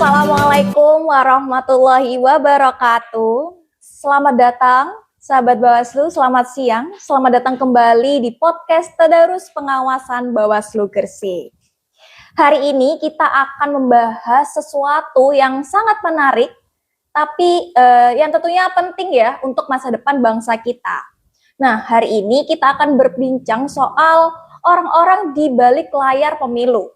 Assalamualaikum warahmatullahi wabarakatuh. Selamat datang, sahabat Bawaslu. Selamat siang. Selamat datang kembali di podcast Tadarus Pengawasan Bawaslu Gresik. Hari ini kita akan membahas sesuatu yang sangat menarik, tapi yang tentunya penting ya untuk masa depan bangsa kita. Nah, hari ini kita akan berbincang soal orang-orang di balik layar pemilu.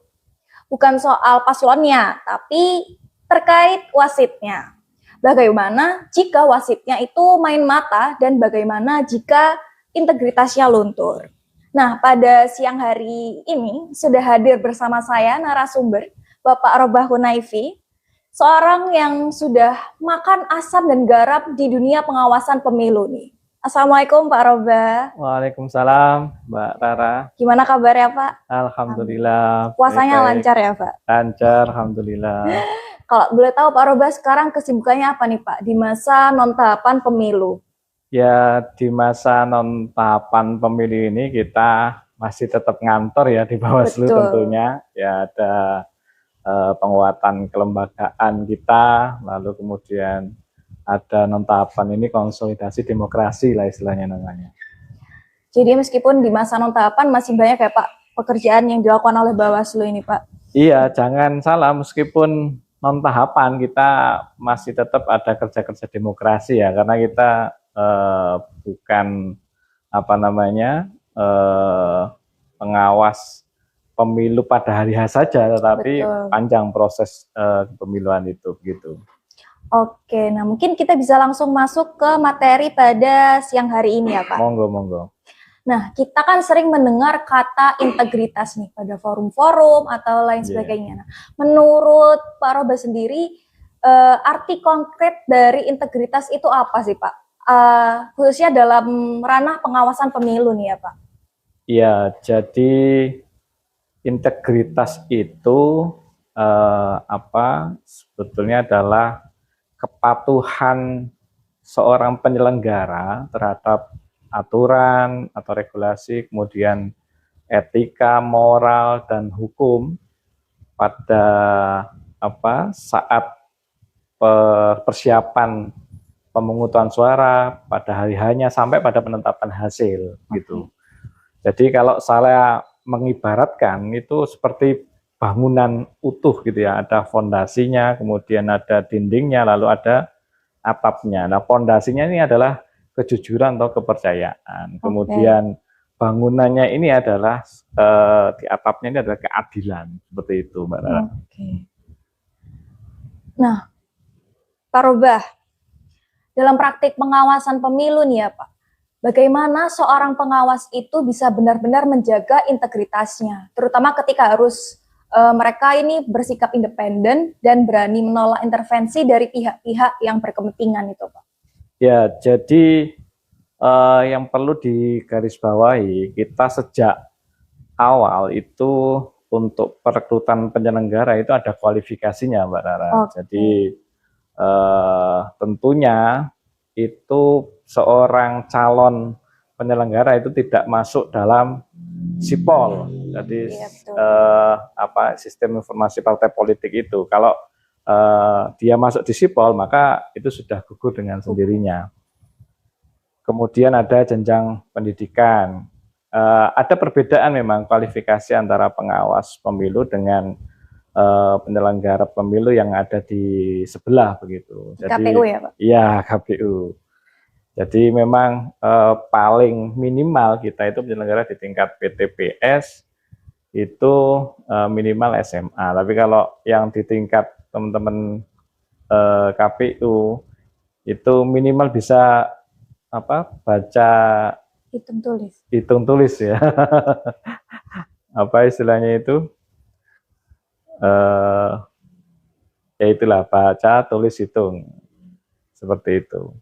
Bukan soal paslonnya, tapi terkait wasitnya. Bagaimana jika wasitnya itu main mata dan bagaimana jika integritasnya luntur. Nah, pada siang hari ini sudah hadir bersama saya narasumber Bapak Robah Hunaifi, seorang yang sudah makan asam dan garam di dunia pengawasan pemilu nih. Assalamualaikum Pak Robah. Waalaikumsalam Mbak Rara. Gimana kabarnya Pak? Alhamdulillah. Puasanya baik-baik. lancar ya Pak? Lancar, Alhamdulillah. Kalau boleh tahu Pak Robah sekarang kesibukannya apa nih Pak di masa non-tahapan pemilu? Ya, di masa non-tahapan pemilu ini kita masih tetap ngantor ya di Bawaslu. Betul. Tentunya. Ya, ada penguatan kelembagaan kita, lalu kemudian ada non-tahapan ini konsolidasi demokrasi lah istilahnya namanya. Jadi meskipun di masa non-tahapan masih banyak ya Pak pekerjaan yang dilakukan oleh Bawaslu ini Pak? Iya, jangan salah, meskipun non-tahapan kita masih tetap ada kerja-kerja demokrasi ya, karena kita bukan pengawas pemilu pada hari H saja, tetapi Betul. panjang proses pemiluan itu begitu. Oke, nah mungkin kita bisa langsung masuk ke materi pada siang hari ini ya Pak. Monggo. Nah, kita kan sering mendengar kata integritas nih pada forum-forum atau lain sebagainya. Nah, menurut Pak Robah sendiri, arti konkret dari integritas itu apa sih Pak? Khususnya dalam ranah pengawasan pemilu nih ya Pak. Iya, jadi integritas itu sebetulnya adalah kepatuhan seorang penyelenggara terhadap aturan atau regulasi, kemudian etika, moral, dan hukum pada saat persiapan pemungutan suara pada hari hanya sampai pada penetapan hasil gitu. Jadi kalau saya mengibaratkan itu seperti bangunan utuh gitu ya, ada fondasinya, kemudian ada dindingnya, lalu ada atapnya. Nah, fondasinya ini adalah kejujuran atau kepercayaan. Kemudian bangunannya ini adalah di atapnya ini adalah keadilan, seperti itu, Mbak Rara. Nah, Pak Robah, dalam praktik pengawasan pemilu nih ya Pak, bagaimana seorang pengawas itu bisa benar-benar menjaga integritasnya, terutama ketika harus mereka ini bersikap independen dan berani menolak intervensi dari pihak-pihak yang berkepentingan itu Pak. Ya, jadi yang perlu digarisbawahi, kita sejak awal itu untuk perekrutan penyelenggara itu ada kualifikasinya Mbak Rara. Jadi tentunya itu seorang calon penyelenggara itu tidak masuk dalam SIPOL. Jadi sistem informasi partai politik itu. Kalau dia masuk di SIPOL, maka itu sudah gugur dengan sendirinya. Kemudian ada jenjang pendidikan. Ada perbedaan memang kualifikasi antara pengawas pemilu dengan penyelenggara pemilu yang ada di sebelah begitu. Jadi, KPU ya Pak? Iya, KPU. Jadi memang paling minimal kita itu penyelenggara di tingkat PTPS itu minimal SMA. Tapi kalau yang di tingkat teman-teman KPU itu minimal bisa baca hitung tulis ya. Apa istilahnya itu? Ya itulah, baca, tulis, hitung. Seperti itu.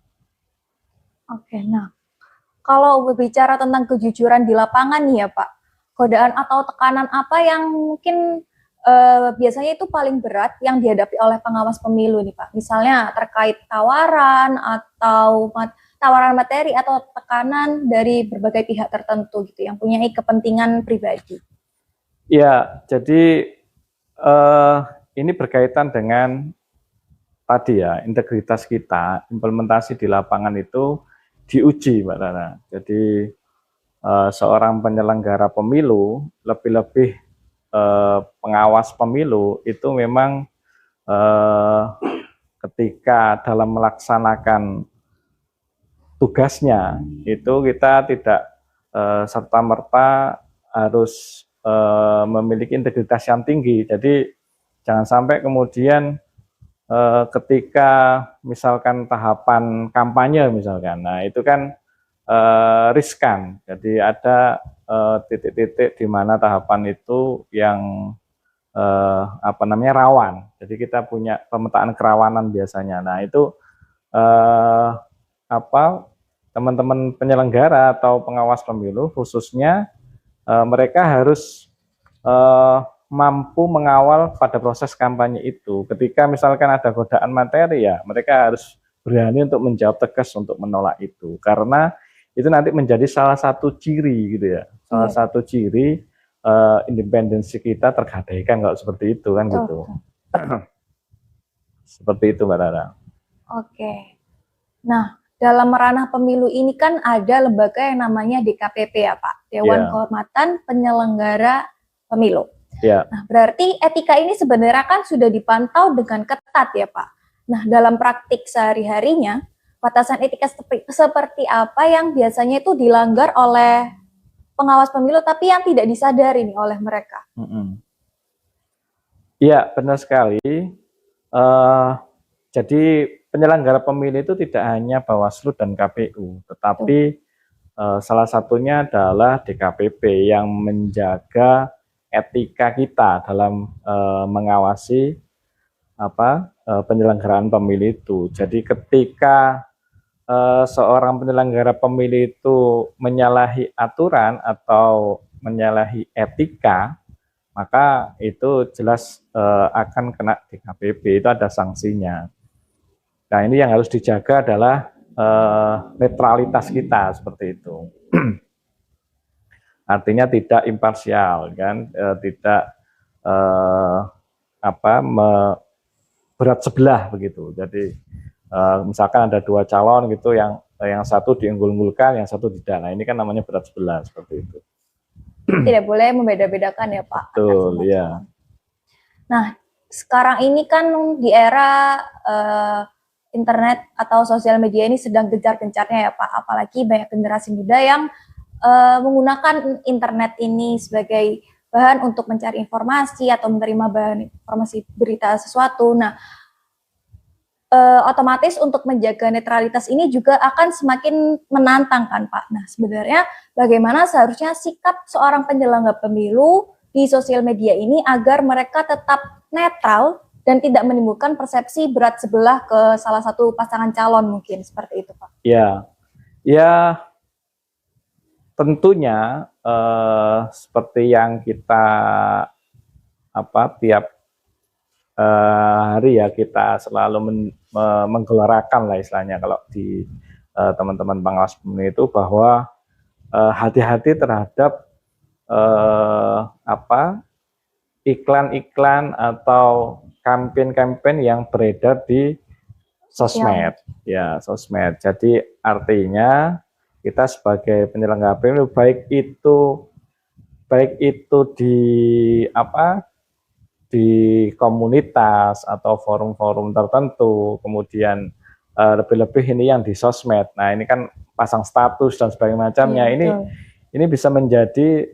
Oke, nah kalau berbicara tentang kejujuran di lapangan nih ya Pak, godaan atau tekanan apa yang mungkin biasanya itu paling berat yang dihadapi oleh pengawas pemilu nih Pak? Misalnya terkait tawaran atau tawaran materi atau tekanan dari berbagai pihak tertentu gitu yang punya kepentingan pribadi. Ya, jadi ini berkaitan dengan tadi ya, integritas kita, implementasi di lapangan itu diuji, Mbak Nana. Jadi seorang penyelenggara pemilu, lebih-lebih pengawas pemilu itu memang ketika dalam melaksanakan tugasnya itu kita tidak serta-merta harus memiliki integritas yang tinggi. Jadi jangan sampai kemudian ketika misalkan tahapan kampanye misalkan, nah itu kan riskan. Jadi ada titik-titik di mana tahapan itu yang rawan. Jadi kita punya pemetaan kerawanan biasanya. Nah itu teman-teman penyelenggara atau pengawas pemilu khususnya mereka harus mampu mengawal pada proses kampanye itu. Ketika misalkan ada godaan materi ya, mereka harus berani untuk menjawab tegas untuk menolak itu. Karena itu nanti menjadi salah satu ciri gitu ya. Salah satu ciri independensi kita tergadaikan kalau seperti itu kan gitu. Seperti itu Mbak Rara. Oke. Nah, dalam ranah pemilu ini kan ada lembaga yang namanya DKPP ya Pak, Dewan Kehormatan Penyelenggara Pemilu. Nah, berarti etika ini sebenarnya kan sudah dipantau dengan ketat ya Pak. Nah, dalam praktik sehari-harinya, batasan etika seperti apa yang biasanya itu dilanggar oleh pengawas pemilu tapi yang tidak disadari nih oleh mereka? Iya, benar sekali. Jadi penyelenggara pemilu itu tidak hanya Bawaslu dan KPU, tetapi salah satunya adalah DKPP yang menjaga etika kita dalam mengawasi penyelenggaraan pemilu itu. Jadi ketika seorang penyelenggara pemilu itu menyalahi aturan atau menyalahi etika, maka itu jelas akan kena DKPP, itu ada sanksinya. Nah ini yang harus dijaga adalah netralitas kita seperti itu. Artinya tidak imparsial, kan? Tidak berat sebelah begitu. Jadi misalkan ada dua calon gitu, yang satu diunggul-unggulkan, yang satu tidak. Nah ini kan namanya berat sebelah seperti itu. Tidak boleh membeda-bedakan ya Pak. Betul, ya. Nah sekarang ini kan di era internet atau sosial media ini sedang gencar-gencarnya ya Pak. Apalagi banyak generasi muda yang menggunakan internet ini sebagai bahan untuk mencari informasi atau menerima bahan informasi berita sesuatu. Nah, otomatis untuk menjaga netralitas ini juga akan semakin menantang kan Pak. Nah, sebenarnya bagaimana seharusnya sikap seorang penyelenggara pemilu di sosial media ini agar mereka tetap netral dan tidak menimbulkan persepsi berat sebelah ke salah satu pasangan calon mungkin seperti itu Pak. Ya. Tentunya seperti yang kita tiap hari ya kita selalu menggelarakan lah istilahnya kalau di teman-teman pengawas pemilu itu bahwa hati-hati terhadap iklan-iklan atau kampanye-kampanye yang beredar di sosmed, ya sosmed. Jadi artinya kita sebagai penyelenggara pemilu baik itu di komunitas atau forum-forum tertentu, kemudian lebih-lebih ini yang di sosmed. Nah ini kan pasang status dan sebagainya macamnya. Ini bisa menjadi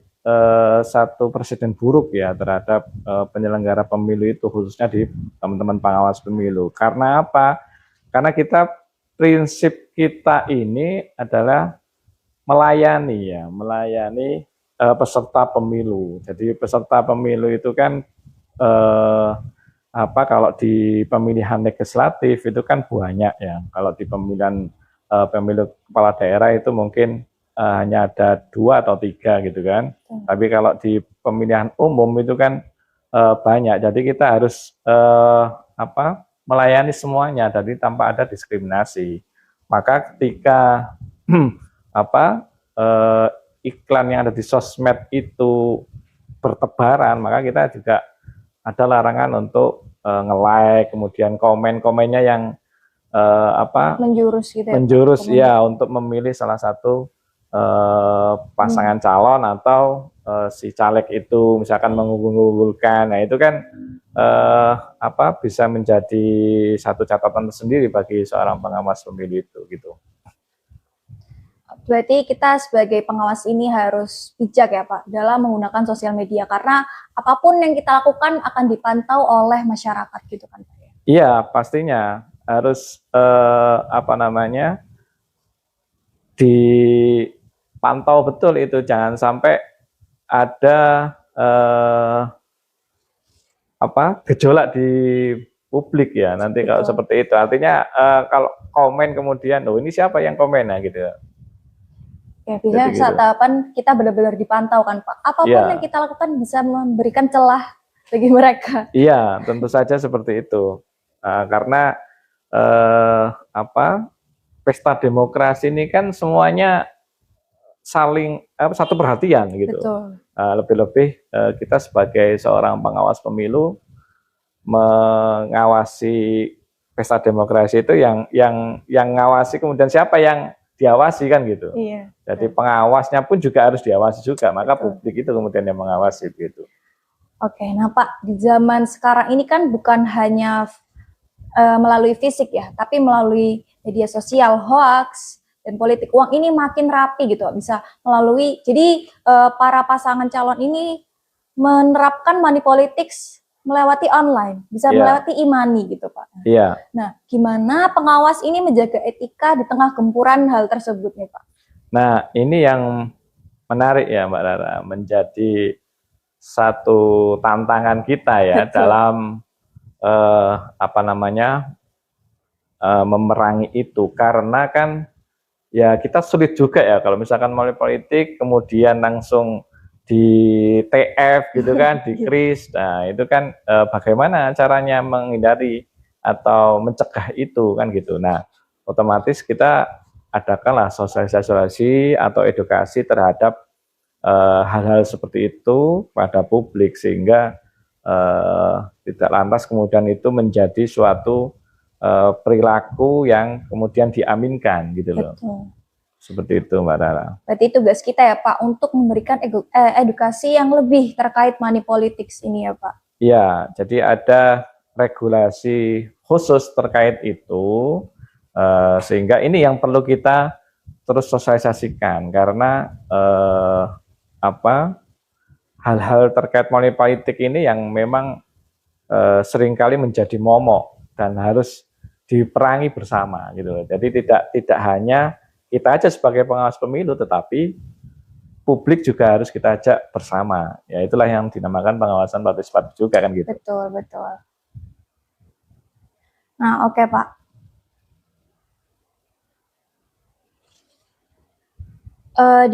satu presiden buruk ya terhadap penyelenggara pemilu itu, khususnya di teman-teman pengawas pemilu. Karena apa? Karena prinsip kita ini adalah melayani peserta pemilu. Jadi peserta pemilu itu kan kalau di pemilihan legislatif itu kan banyak ya. Kalau di pemilihan pemilu kepala daerah itu mungkin hanya ada 2 atau 3 gitu kan. Tapi kalau di pemilihan umum itu kan banyak. Jadi kita harus melayani semuanya, jadi tanpa ada diskriminasi. Maka ketika iklan yang ada di sosmed itu bertebaran, maka kita juga ada larangan untuk nge-like, kemudian komen-komennya yang menjurus gitu ya, menjurus Pak? ya untuk memilih salah satu pasangan calon atau si caleg itu misalkan mengunggulkan. Nah, itu kan bisa menjadi satu catatan tersendiri bagi seorang pengawas pemilu itu gitu. Berarti kita sebagai pengawas ini harus bijak ya Pak dalam menggunakan sosial media karena apapun yang kita lakukan akan dipantau oleh masyarakat gitu kan Pak ya. Iya, pastinya harus dipantau betul itu, jangan sampai ada gejolak di publik ya nanti. Betul. Kalau seperti itu artinya kalau komen kemudian ini siapa yang komen gitu. Ya, bisa saat tahapan kita benar-benar dipantau kan Pak. Apapun yang kita lakukan bisa memberikan celah bagi mereka. Iya, tentu saja seperti itu. Karena pesta demokrasi ini kan semuanya saling satu perhatian gitu. Betul. Lebih-lebih kita sebagai seorang pengawas pemilu mengawasi pesta demokrasi itu yang ngawasi kemudian siapa yang diawasi kan gitu. Iya. Jadi pengawasnya pun juga harus diawasi juga, maka publik itu kemudian yang mengawasi gitu. Oke, nah Pak, di zaman sekarang ini kan bukan hanya melalui fisik ya, tapi melalui media sosial, hoax, dan politik uang ini makin rapi gitu, bisa melalui, jadi para pasangan calon ini menerapkan money politics melewati online, bisa melewati e-money gitu Pak. Iya. Nah, gimana pengawas ini menjaga etika di tengah gempuran hal tersebut nih Pak? Nah, ini yang menarik ya Mbak Rara, menjadi satu tantangan kita ya. Betul. Dalam memerangi itu, karena kan ya kita sulit juga ya kalau misalkan money politik kemudian langsung di TF gitu kan, di kris. Nah, itu kan bagaimana caranya menghindari atau mencegah itu kan gitu. Nah, otomatis kita adakanlah sosialisasi atau edukasi terhadap hal-hal seperti itu pada publik sehingga tidak lantas kemudian itu menjadi suatu perilaku yang kemudian diaminkan gitu loh. Betul. Seperti itu Mbak Rara. Berarti tugas kita ya Pak untuk memberikan edukasi yang lebih terkait money politics ini ya Pak. Iya, jadi ada regulasi khusus terkait itu sehingga ini yang perlu kita terus sosialisasikan karena hal-hal terkait money politik ini yang memang seringkali menjadi momok dan harus diperangi bersama gitu. Jadi tidak hanya kita aja sebagai pengawas pemilu, tetapi publik juga harus kita ajak bersama. Ya itulah yang dinamakan pengawasan partisipatif juga kan gitu. Betul, betul. Nah, oke Pak.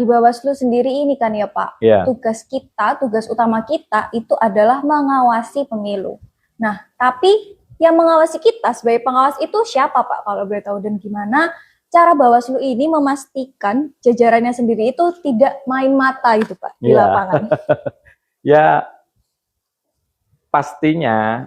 Di Bawaslu sendiri ini kan ya Pak, tugas utama kita itu adalah mengawasi pemilu. Nah, tapi yang mengawasi kita sebagai pengawas itu siapa Pak kalau boleh tahu, dan gimana cara Bawaslu ini memastikan jajarannya sendiri itu tidak main mata gitu Pak di lapangan? Ya pastinya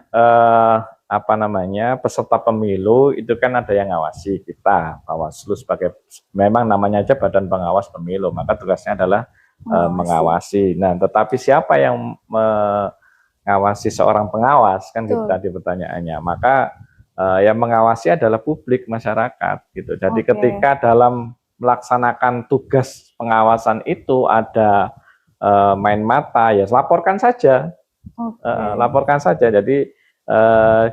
peserta pemilu itu kan ada yang ngawasi kita, Bawaslu sebagai memang namanya aja Badan Pengawas Pemilu, maka tugasnya adalah mengawasi. Nah, tetapi siapa yang mengawasi seorang pengawas kan gitu tadi pertanyaannya. Maka yang mengawasi adalah publik, masyarakat gitu. Jadi ketika dalam melaksanakan tugas pengawasan itu ada main mata, ya laporkan saja. Laporkan saja. Jadi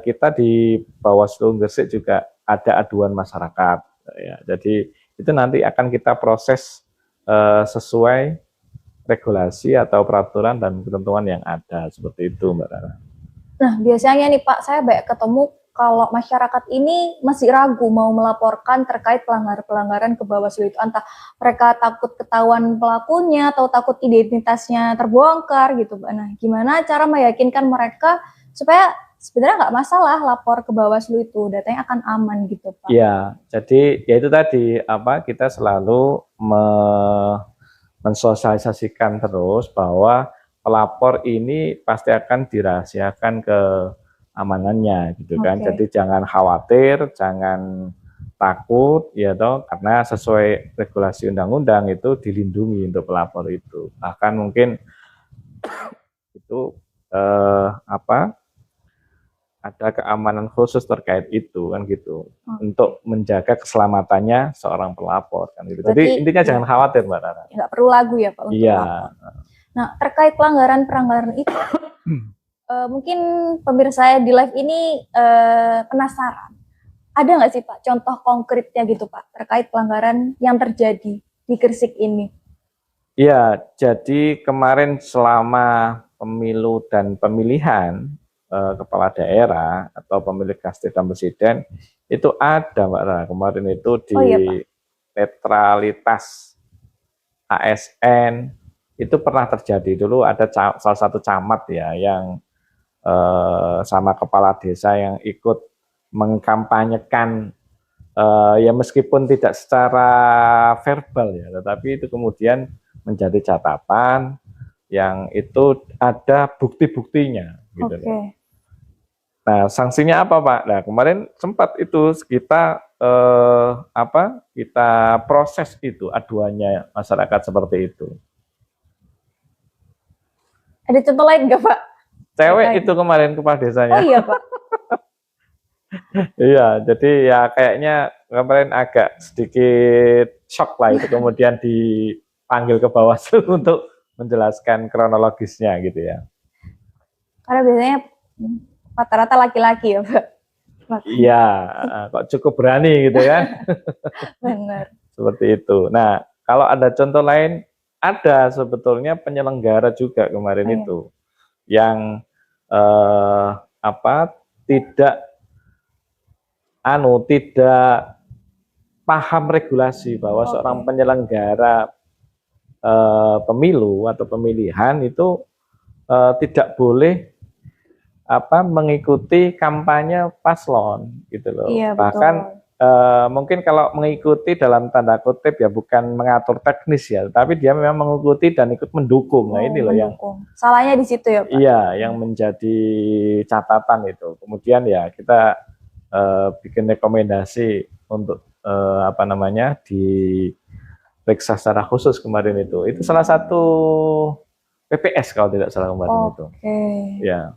kita di Bawaslu Gresik juga ada aduan masyarakat ya. Jadi itu nanti akan kita proses sesuai regulasi atau peraturan dan ketentuan yang ada, seperti itu Mbak Rara. Nah, biasanya nih Pak, saya banyak ketemu kalau masyarakat ini masih ragu mau melaporkan terkait pelanggaran ke Bawaslu itu, entah mereka takut ketahuan pelakunya atau takut identitasnya terbongkar gitu Pak. Nah, gimana cara meyakinkan mereka supaya sebenarnya nggak masalah lapor ke Bawaslu itu, datanya akan aman gitu Pak? Ya, jadi ya itu tadi kita selalu mensosialisasikan terus bahwa pelapor ini pasti akan dirahasiakan ke keamanannya gitu kan. Oke. Jadi jangan khawatir, jangan takut ya toh, karena sesuai regulasi undang-undang itu dilindungi untuk pelapor itu. Bahkan mungkin itu apa, ada keamanan khusus terkait itu kan gitu, untuk menjaga keselamatannya seorang pelapor kan gitu. Jadi Berarti, intinya iya, jangan khawatir Mbak Rara. nggak perlu lagu ya Pak untuk Iya. lapor. Nah, terkait pelanggaran itu, mungkin pemirsa saya di live ini penasaran. Ada nggak sih Pak contoh konkretnya gitu Pak terkait pelanggaran yang terjadi di Gresik ini? Iya, jadi kemarin selama pemilu dan pemilihan kepala daerah atau pemilik kasih dan presiden itu ada Mbak Rara, kemarin itu di Oh iya Pak. netralitas ASN itu pernah terjadi. Dulu ada salah satu camat ya yang sama kepala desa yang ikut mengkampanyekan ya meskipun tidak secara verbal ya, tetapi itu kemudian menjadi catatan yang itu ada bukti-buktinya gitu. Oke. Nah, sanksinya apa Pak? Nah, kemarin sempat itu kita kita proses itu aduannya masyarakat seperti itu. Ada contoh lain nggak Pak? Cewek itu kemarin kepala desanya. Oh iya Pak. Iya, jadi ya kayaknya kemarin agak sedikit shock lah itu, kemudian dipanggil ke Bawaslu untuk menjelaskan kronologisnya gitu ya. Karena biasanya rata-rata laki-laki ya Pak. Iya, kok cukup berani gitu ya. Benar. Seperti itu. Nah, kalau ada contoh lain, ada sebetulnya penyelenggara juga kemarin itu yang tidak paham regulasi bahwa seorang penyelenggara pemilu atau pemilihan itu tidak boleh mengikuti kampanye paslon gitu loh. Iya, bahkan betul. mungkin kalau mengikuti dalam tanda kutip ya bukan mengatur teknis ya, tapi dia memang mengikuti dan ikut mendukung. Nah ini loh yang salahnya di situ ya Pak. Iya, yang menjadi catatan itu. Kemudian ya kita bikin rekomendasi untuk diperiksa secara khusus kemarin itu. Itu salah satu PPS kalau tidak salah kemarin itu. Ya.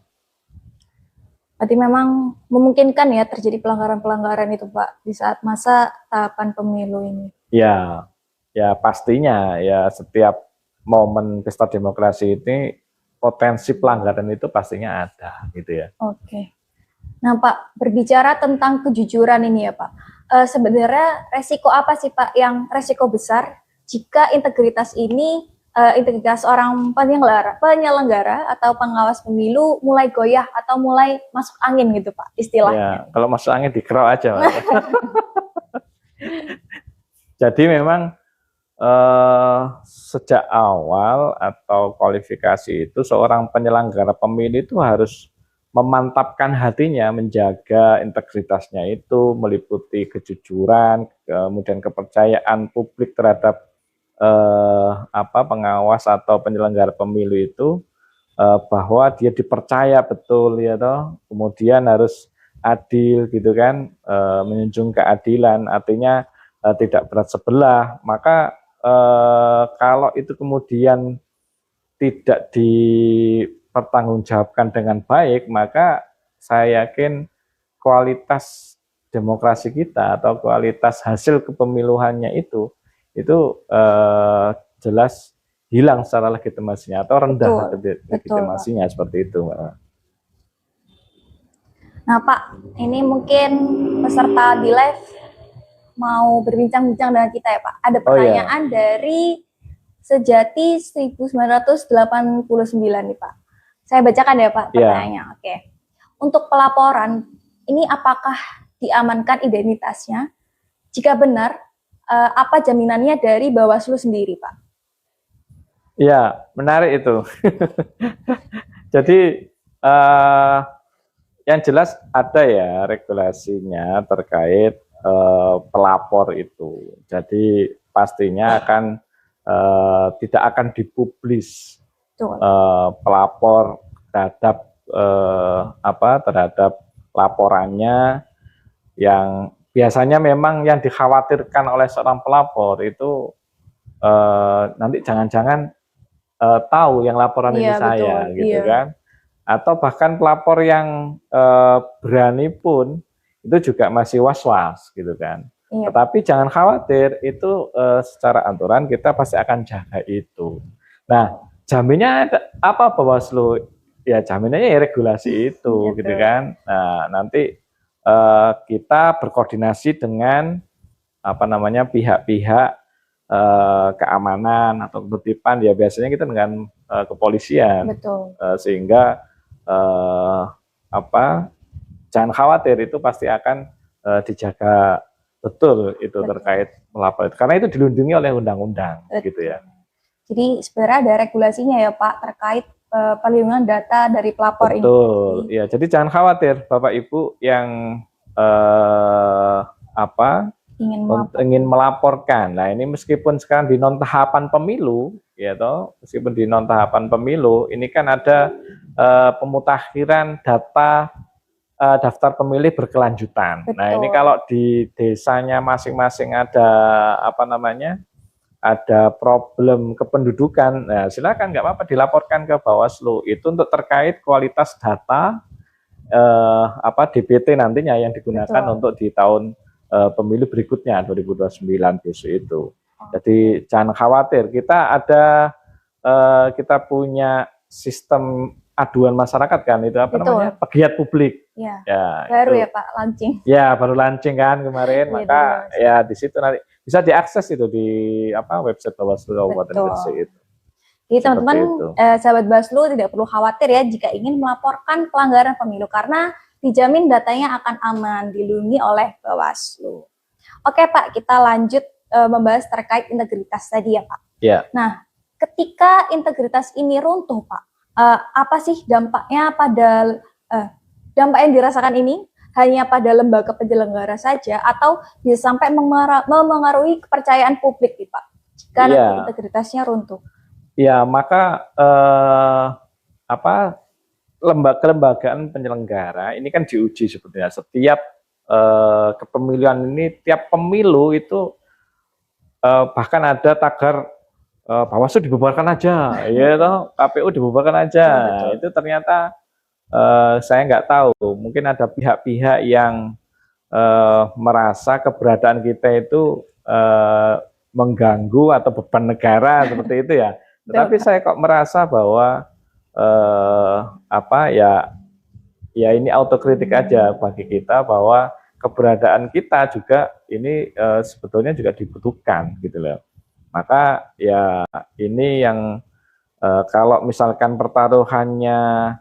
Berarti memang memungkinkan ya terjadi pelanggaran-pelanggaran itu Pak di saat masa tahapan pemilu ini. Ya, ya pastinya ya setiap momen pesta demokrasi ini potensi pelanggaran itu pastinya ada gitu ya. Oke. Nah Pak, berbicara tentang kejujuran ini ya Pak, sebenarnya resiko apa sih Pak yang resiko besar jika integritas ini integritas orang penyelenggara atau pengawas pemilu mulai goyah atau mulai masuk angin gitu Pak istilahnya. Ya, kalau masuk angin dikerok aja. Jadi memang sejak awal atau kualifikasi itu seorang penyelenggara pemilu itu harus memantapkan hatinya, menjaga integritasnya itu meliputi kejujuran, kemudian kepercayaan publik terhadap pengawas atau penyelenggara pemilu itu, bahwa dia dipercaya betul ya toh, kemudian harus adil gitu kan, menjunjung keadilan, artinya tidak berat sebelah. Maka kalau itu kemudian tidak dipertanggungjawabkan dengan baik, maka saya yakin kualitas demokrasi kita atau kualitas hasil kepemiluannya itu jelas hilang secara legitimasinya atau rendah legitimasinya. Seperti itu, Mbak. Nah Pak, ini mungkin peserta di live mau berbincang-bincang dengan kita ya Pak. Ada pertanyaan dari Sejati 1989 nih Pak. Saya bacakan ya Pak pertanyaannya. Oke. Untuk pelaporan, ini apakah diamankan identitasnya? Jika benar, apa jaminannya dari Bawaslu sendiri Pak? Ya, menarik itu. Jadi yang jelas ada ya regulasinya terkait pelapor itu. Jadi pastinya akan tidak akan dipublis pelapor terhadap terhadap laporannya, yang biasanya memang yang dikhawatirkan oleh seorang pelapor itu nanti jangan-jangan tahu yang laporan ini Iya, betul. saya gitu Iya. kan, atau bahkan pelapor yang berani pun itu juga masih was-was gitu kan. Iya. Tetapi jangan khawatir, itu secara aturan kita pasti akan jaga itu. Nah, jaminnya apa Bawaslu? Ya jaminannya ya regulasi itu Gitu. gitu kan. Nah, nanti kita berkoordinasi dengan pihak-pihak keamanan atau ketertiban, ya biasanya kita dengan kepolisian. Betul. Sehingga jangan khawatir, itu pasti akan dijaga betul itu terkait melapor, karena itu dilindungi oleh undang-undang gitu ya. Jadi sebenarnya ada regulasinya ya Pak terkait perlindungan data dari pelapor ini. Betul, ya. Jadi jangan khawatir Bapak Ibu yang ingin melaporkan. Nah, ini meskipun sekarang di non tahapan pemilu, ya toh, meskipun di non tahapan pemilu, ini kan ada pemutakhiran data daftar pemilih berkelanjutan. Betul. Nah, ini kalau di desanya masing-masing ada ada problem kependudukan, nah silakan, nggak apa-apa dilaporkan ke Bawaslu. Itu untuk terkait kualitas data DPT nantinya yang digunakan. Betul. Untuk di tahun pemilu berikutnya 2029 besok itu. Jadi jangan khawatir, kita punya sistem aduan masyarakat kan, itu namanya pegiat publik. Ya, baru itu. Ya Pak launching. Ya, baru launching kan kemarin. Maka ya di situ nanti bisa diakses itu di website Bawaslu Kabupaten Gresik itu. Jadi teman-teman sahabat Bawaslu tidak perlu khawatir ya jika ingin melaporkan pelanggaran pemilu, karena dijamin datanya akan aman, dilindungi oleh Bawaslu. Oke Pak, kita lanjut membahas terkait integritas tadi ya Pak. Ya. Nah, ketika integritas ini runtuh Pak, apa sih dampaknya dampak yang dirasakan ini hanya pada lembaga penyelenggara saja, atau bisa sampai memengaruhi kepercayaan publik nih Pak jika integritasnya runtuh? Ya, maka kelembagaan penyelenggara ini kan diuji sebetulnya. Setiap kepemilian ini, tiap pemilu itu bahkan ada tagar Bawaslu dibubarkan aja, ya toh, KPU dibubarkan aja. Itu ternyata saya nggak tahu, mungkin ada pihak-pihak yang merasa keberadaan kita itu mengganggu atau beban negara seperti itu ya. Tetapi saya kok merasa bahwa ya ini autokritik aja bagi kita, bahwa keberadaan kita juga ini sebetulnya juga dibutuhkan gitu loh. Maka ya ini yang kalau misalkan pertaruhannya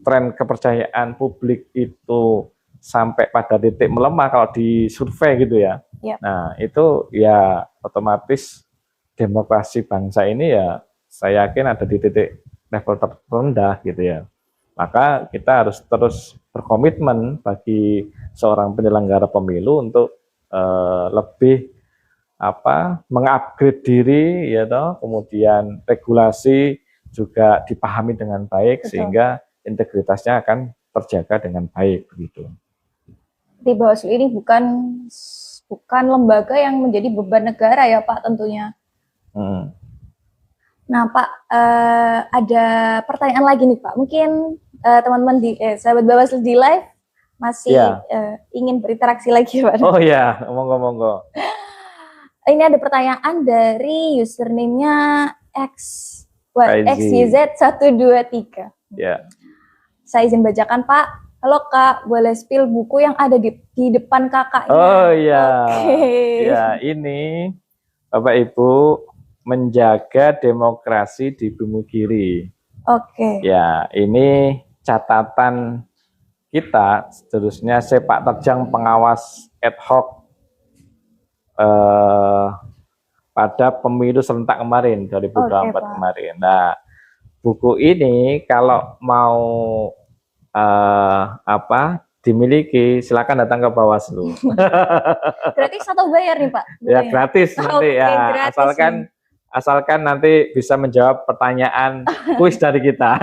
tren kepercayaan publik itu sampai pada titik melemah kalau di survei gitu ya. Nah, itu ya otomatis demokrasi bangsa ini ya saya yakin ada di titik level terendah gitu ya. Maka kita harus terus berkomitmen bagi seorang penyelenggara pemilu untuk lebih mengupgrade diri ya toh, kemudian regulasi juga dipahami dengan baik. Betul. Sehingga integritasnya akan terjaga dengan baik begitu. Di Bawaslu ini bukan lembaga yang menjadi beban negara ya Pak tentunya. Nah Pak, ada pertanyaan lagi nih Pak. Mungkin teman-teman sahabat Bawaslu di live masih ingin berinteraksi lagi Pak. Oh iya, monggo. Ini ada pertanyaan dari username-nya XYZ123. Ya. Saya izin bacakan Pak. Halo Kak, boleh spill buku yang ada di depan kakaknya? Oh iya. Ya, ini Bapak Ibu, Menjaga Demokrasi di Bumi Kiri. Ya, ini catatan kita seterusnya sepak terjang pengawas ad hoc pada pemilu serentak kemarin 2024 kemarin. Nah, buku ini kalau mau dimiliki silakan datang ke Bawaslu. Gratis atau bayar nih Pak? Ya gratis nanti ya, gratis asalkan asalkan nanti bisa menjawab pertanyaan kuis dari kita.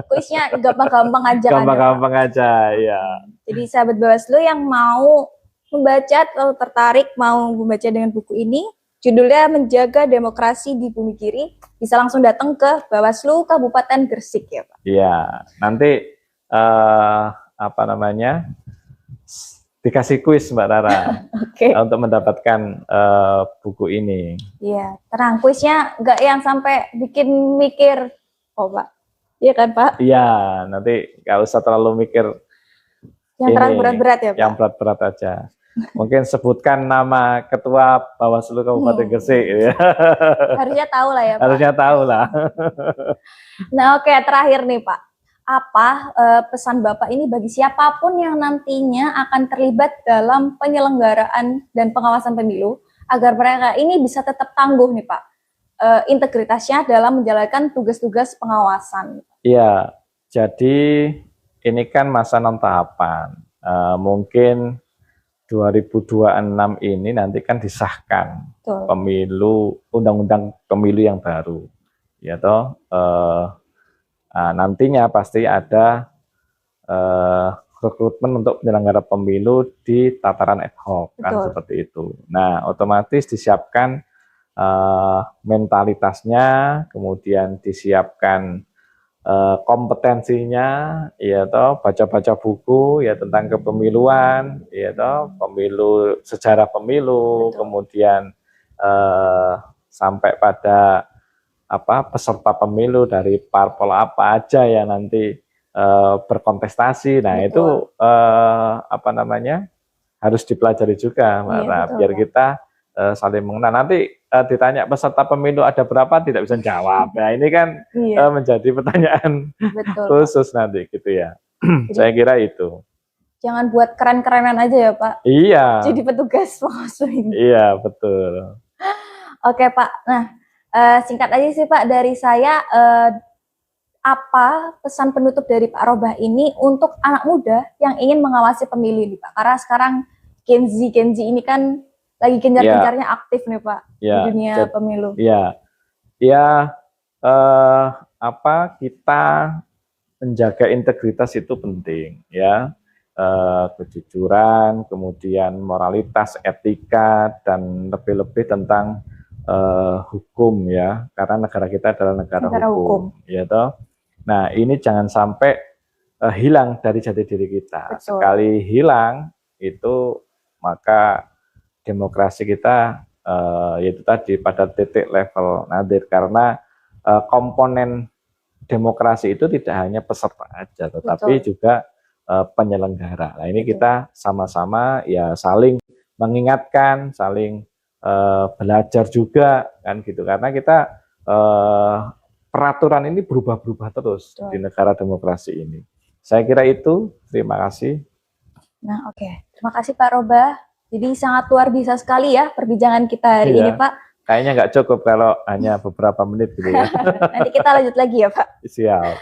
Kuisnya gampang-gampang aja kan ya, Pak? Gampang-gampang aja, ya. Jadi sahabat Bawaslu yang mau membaca atau tertarik mau membaca dengan buku ini, judulnya Menjaga Demokrasi di Bumi Kiri, bisa langsung datang ke Bawaslu Kabupaten Gresik ya Pak. Iya, nanti apa namanya, dikasih kuis Mbak Rara Oke. untuk mendapatkan buku ini. Iya, tenang, kuisnya nggak yang sampai bikin mikir, oh Pak. Iya kan Pak? Iya, nanti nggak usah terlalu mikir Yang terlalu berat-berat ya Pak? yang berat-berat aja. Mungkin sebutkan nama Ketua Bawaslu Kabupaten Gresik. Ya. Harusnya tahu lah ya Pak. Harusnya tahu lah. Nah oke, terakhir nih Pak. Apa pesan Bapak ini bagi siapapun yang nantinya akan terlibat dalam penyelenggaraan dan pengawasan pemilu, agar mereka ini bisa tetap tangguh nih Pak, integritasnya dalam menjalankan tugas-tugas pengawasan. Iya, jadi ini kan masa non tahapan. Mungkin 2026 ini nanti kan disahkan Betul. pemilu, undang-undang pemilu yang baru, ya toh. Nantinya pasti ada rekrutmen untuk penyelenggara pemilu di tataran ad hoc, kan seperti itu. Nah, otomatis disiapkan mentalitasnya, kemudian disiapkan kompetensinya, ya toh, baca-baca buku ya tentang kepemiluan, ya toh, pemilu, sejarah pemilu, kemudian sampai pada peserta pemilu dari parpol apa aja yang nanti berkontestasi. Nah, itu harus dipelajari juga, Mbak Ra, biar kita saling mengenal. Nanti ditanya peserta pemilu ada berapa, tidak bisa jawab. Nah, ini kan menjadi pertanyaan khusus nanti gitu ya. Saya kira itu. Jangan buat keren-kerenan aja ya Pak. Iya. Jadi petugas Bawaslu ini. Iya, betul. Oke Pak, nah singkat aja sih Pak dari saya, apa pesan penutup dari Pak Robah ini untuk anak muda yang ingin mengawasi pemilu ini Pak? Karena sekarang Gen Z ini kan lagi gencar-gencarnya aktif nih Pak di dunia pemilu. Iya, kita menjaga integritas itu penting ya, kejujuran, kemudian moralitas, etika, dan lebih-lebih tentang hukum ya, karena negara kita adalah negara hukum. Ya toh. Nah, ini jangan sampai hilang dari jati diri kita. Betul. Sekali hilang itu maka demokrasi kita yaitu tadi pada titik level nadir, karena komponen demokrasi itu tidak hanya peserta aja, tetapi juga penyelenggara. Nah, ini kita sama-sama ya saling mengingatkan, saling belajar juga kan gitu, karena kita peraturan ini berubah-berubah terus di negara demokrasi ini. Saya kira itu. Terima kasih. Nah, oke. Terima kasih Pak Robah. Jadi sangat luar biasa sekali ya perbincangan kita hari ini Pak. Kayaknya nggak cukup kalau hanya beberapa menit gitu ya. Nanti kita lanjut lagi ya Pak. Siap.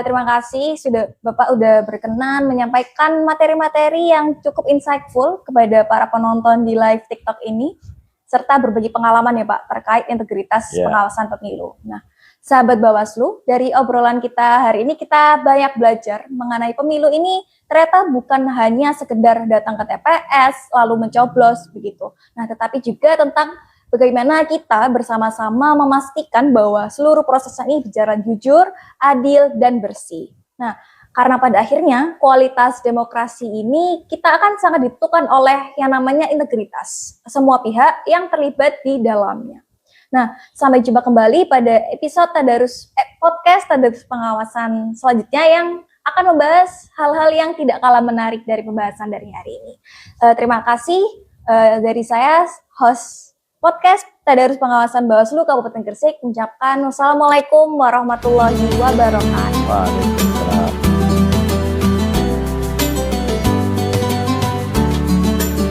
Terima kasih Bapak udah berkenan menyampaikan materi-materi yang cukup insightful kepada para penonton di live TikTok ini, serta berbagi pengalaman ya Pak terkait integritas pengawasan pemilu. Nah, sahabat Bawaslu, dari obrolan kita hari ini kita banyak belajar mengenai pemilu ini ternyata bukan hanya sekedar datang ke TPS lalu mencoblos begitu. Nah, tetapi juga tentang bagaimana kita bersama-sama memastikan bahwa seluruh proses ini berjalan jujur, adil, dan bersih. Nah, karena pada akhirnya kualitas demokrasi ini kita akan sangat ditentukan oleh yang namanya integritas semua pihak yang terlibat di dalamnya. Nah, sampai jumpa kembali pada episode podcast Tadarus Pengawasan selanjutnya yang akan membahas hal-hal yang tidak kalah menarik dari pembahasan dari hari ini. Terima kasih dari saya, host podcast Tadarus Pengawasan Bawaslu Kabupaten Gresik, mengucapkan wassalamualaikum warahmatullahi wabarakatuh.